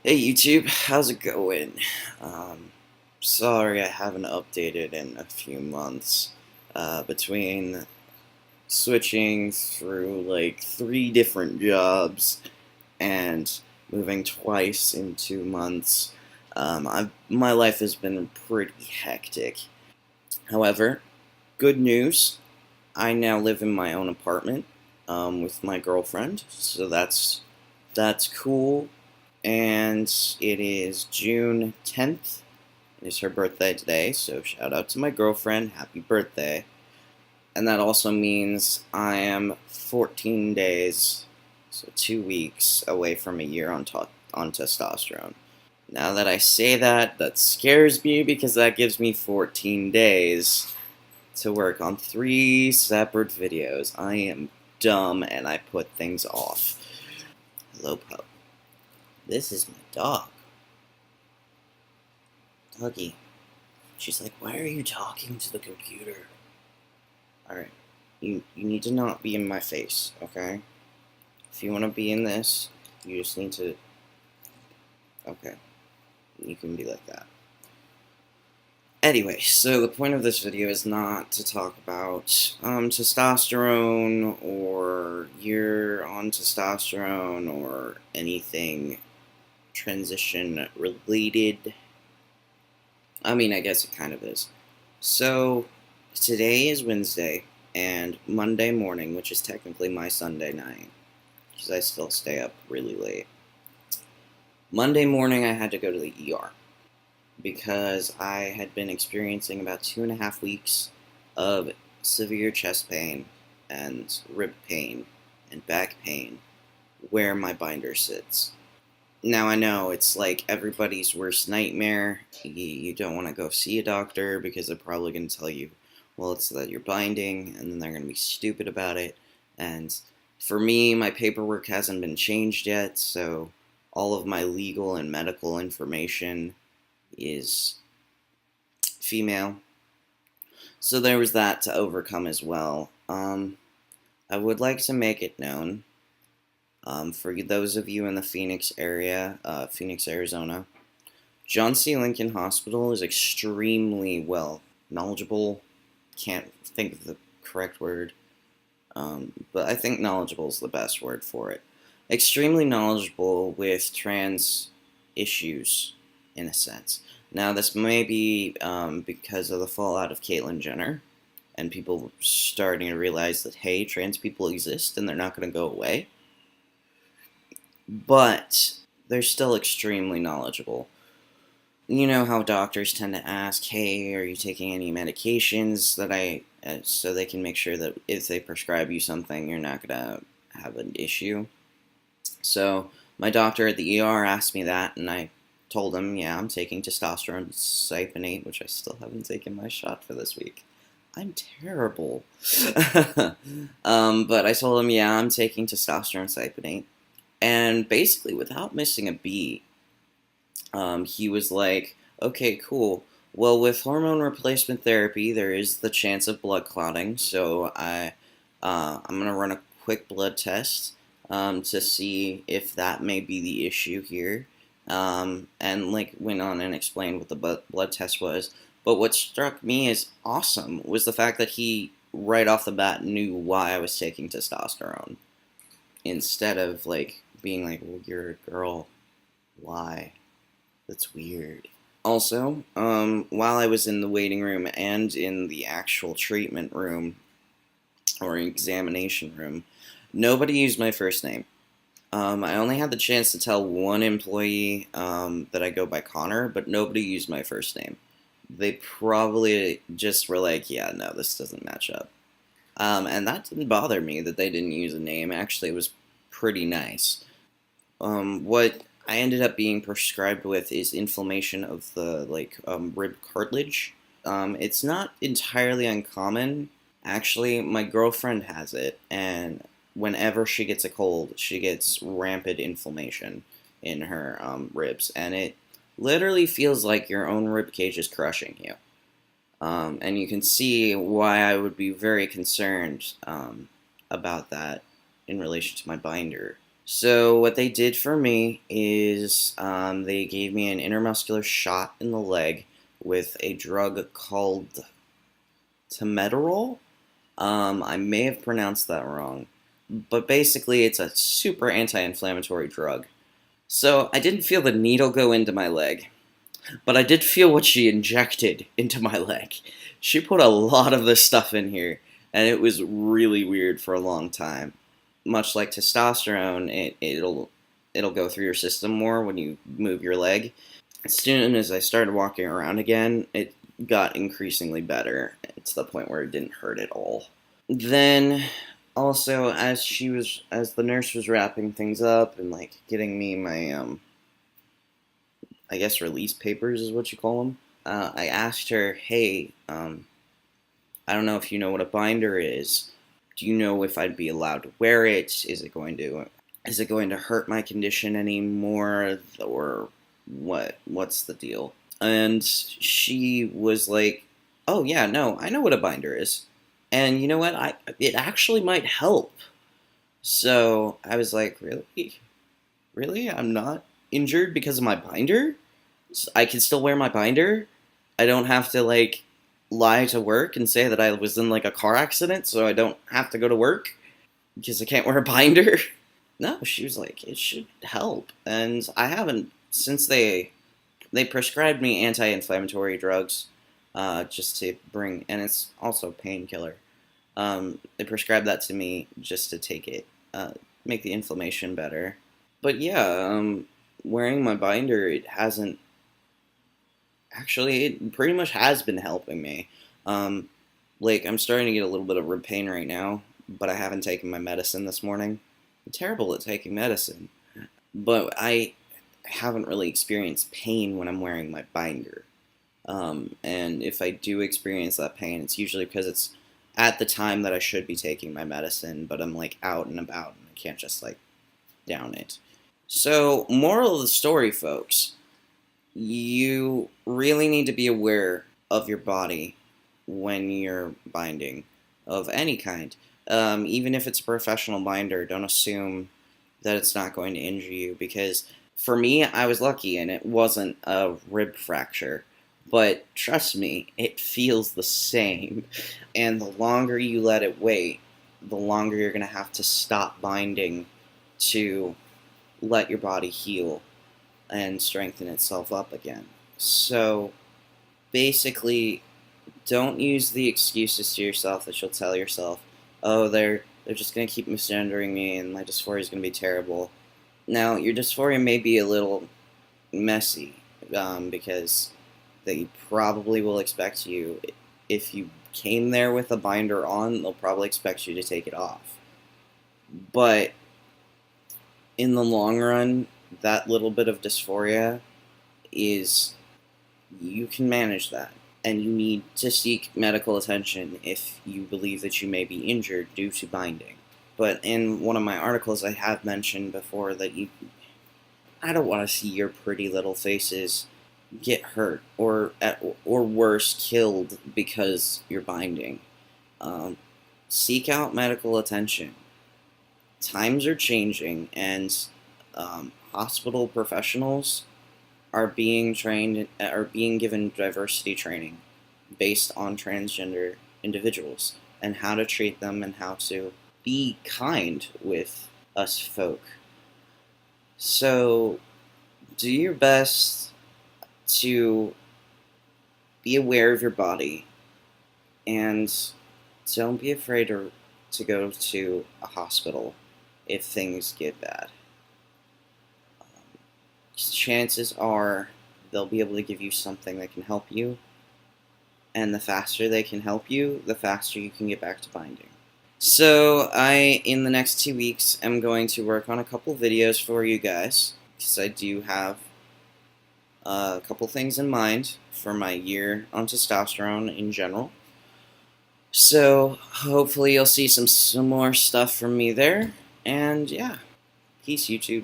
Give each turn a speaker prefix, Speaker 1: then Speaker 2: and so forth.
Speaker 1: Hey YouTube, how's it going? Sorry I haven't updated in a few months. Between switching through like 3 different jobs and moving twice in 2 months, my life has been pretty hectic. However, good news, I now live in my own apartment with my girlfriend, so that's cool. And it is June 10th. It's her birthday today, so shout out to my girlfriend. Happy birthday. And that also means I am 14 days, so 2 weeks away from a year on testosterone. Now that I say that, that scares me because that gives me 14 days to work on 3 separate videos. I am dumb and I put things off. Hello, pup. This is my dog. Doggy. She's like, why are you talking to the computer? Alright, you need to not be in my face, okay? If you want to be in this, you just need to... Okay, you can be like that. Anyway, so the point of this video is not to talk about testosterone, or you're on testosterone, or anything transition related. I mean, I guess it kind of is. So, today is Wednesday, and Monday morning, which is technically my Sunday night, because I still stay up really late. Monday morning, I had to go to the ER, because I had been experiencing about 2.5 weeks of severe chest pain, and rib pain, and back pain, where my binder sits. Now I know it's like everybody's worst nightmare. You don't want to go see a doctor because they're probably going to tell you, well, it's that you're binding, and then they're going to be stupid about it. And for me, my paperwork hasn't been changed yet, so all of my legal and medical information is female. So there was that to overcome as well. I would like to make it known, for those of you in the Phoenix area, Phoenix, Arizona, John C. Lincoln Hospital is extremely well knowledgeable. Can't think of the correct word, but I think knowledgeable is the best word for it. Extremely knowledgeable with trans issues, in a sense. Now, this may be because of the fallout of Caitlyn Jenner, and people starting to realize that, hey, trans people exist and they're not going to go away. But they're still extremely knowledgeable. You know how doctors tend to ask, hey, are you taking any medications so they can make sure that if they prescribe you something, you're not going to have an issue. So my doctor at the ER asked me that, and I told him, yeah, I'm taking testosterone cypionate, which I still haven't taken my shot for this week. I'm terrible. But I told him, yeah, I'm taking testosterone cypionate. And basically, without missing a beat, he was like, okay, cool. Well, with hormone replacement therapy, there is the chance of blood clotting, so I'm going to run a quick blood test to see if that may be the issue here. And like went on and explained what the blood test was. But what struck me as awesome was the fact that he, right off the bat, knew why I was taking testosterone. Instead of like being like, well, you're a girl, why? That's weird. Also, while I was in the waiting room and in the actual treatment room or examination room, nobody used my first name. I only had the chance to tell one employee that I go by Connor, but nobody used my first name. They probably just were like, yeah, no, this doesn't match up. And that didn't bother me that they didn't use a name. Actually, it was pretty nice. What I ended up being prescribed with is inflammation of the rib cartilage. It's not entirely uncommon. Actually, my girlfriend has it, and whenever she gets a cold, she gets rampant inflammation in her ribs, and it literally feels like your own rib cage is crushing you. And you can see why I would be very concerned about that in relation to my binder. So what they did for me is they gave me an intramuscular shot in the leg with a drug called tumblr. I may have pronounced that wrong, but basically it's a super anti-inflammatory drug. So I didn't feel the needle go into my leg, but I did feel what she injected into my leg. She put a lot of this stuff in here, and it was really weird for a long time. Much like testosterone, it'll go through your system more when you move your leg. As soon as I started walking around again, it got increasingly better to the point where it didn't hurt at all. Then also as the nurse was wrapping things up and like getting me my I guess release papers is what you call them. I asked her, "Hey, I don't know if you know what a binder is. Do you know if I'd be allowed to wear it? Is it going to hurt my condition anymore, or what? What's the deal?" And she was like, "Oh yeah, no, I know what a binder is, and you know what? It actually might help." So I was like, "Really, really? I'm not injured because of my binder? I can still wear my binder. I don't have to like lie to work and say that I was in like a car accident, so I don't have to go to work because I can't wear a binder." No, she was like, "It should help," and I haven't since they prescribed me anti-inflammatory drugs, just to bring, and it's also a painkiller. They prescribed that to me just to take it, make the inflammation better. But yeah, wearing my binder, it hasn't actually. It pretty much has been helping me. Um, like I'm starting to get a little bit of rib pain right now, but I haven't taken my medicine this morning. I'm terrible at taking medicine, but I haven't really experienced pain when I'm wearing my binder. And if I do experience that pain, it's usually because it's at the time that I should be taking my medicine, but I'm like out and about and I can't just like down it. So, moral of the story, folks, you really need to be aware of your body when you're binding of any kind. Even if it's a professional binder, don't assume that it's not going to injure you because for me, I was lucky and it wasn't a rib fracture. But trust me, it feels the same. And the longer you let it wait, the longer you're going to have to stop binding to let your body heal and strengthen itself up again. So basically, don't use the excuses to yourself that you'll tell yourself, "Oh, they're just gonna keep misgendering me, and my dysphoria is gonna be terrible." Now, your dysphoria may be a little messy, because they probably will expect you, if you came there with a binder on, they'll probably expect you to take it off. But in the long run, that little bit of dysphoria is, you can manage that. And you need to seek medical attention if you believe that you may be injured due to binding. But in one of my articles, I have mentioned before that I don't want to see your pretty little faces get hurt or worse, killed because you're binding. Seek out medical attention. Times are changing, and hospital professionals are being trained, are being given diversity training based on transgender individuals and how to treat them and how to be kind with us folk. So do your best to be aware of your body and don't be afraid to go to a hospital if things get bad. Chances are they'll be able to give you something that can help you, and the faster they can help you, the faster you can get back to binding. So in the next 2 weeks, am going to work on a couple videos for you guys, because I do have a couple things in mind for my year on testosterone in general. So hopefully you'll see some more stuff from me there, and yeah, peace YouTube.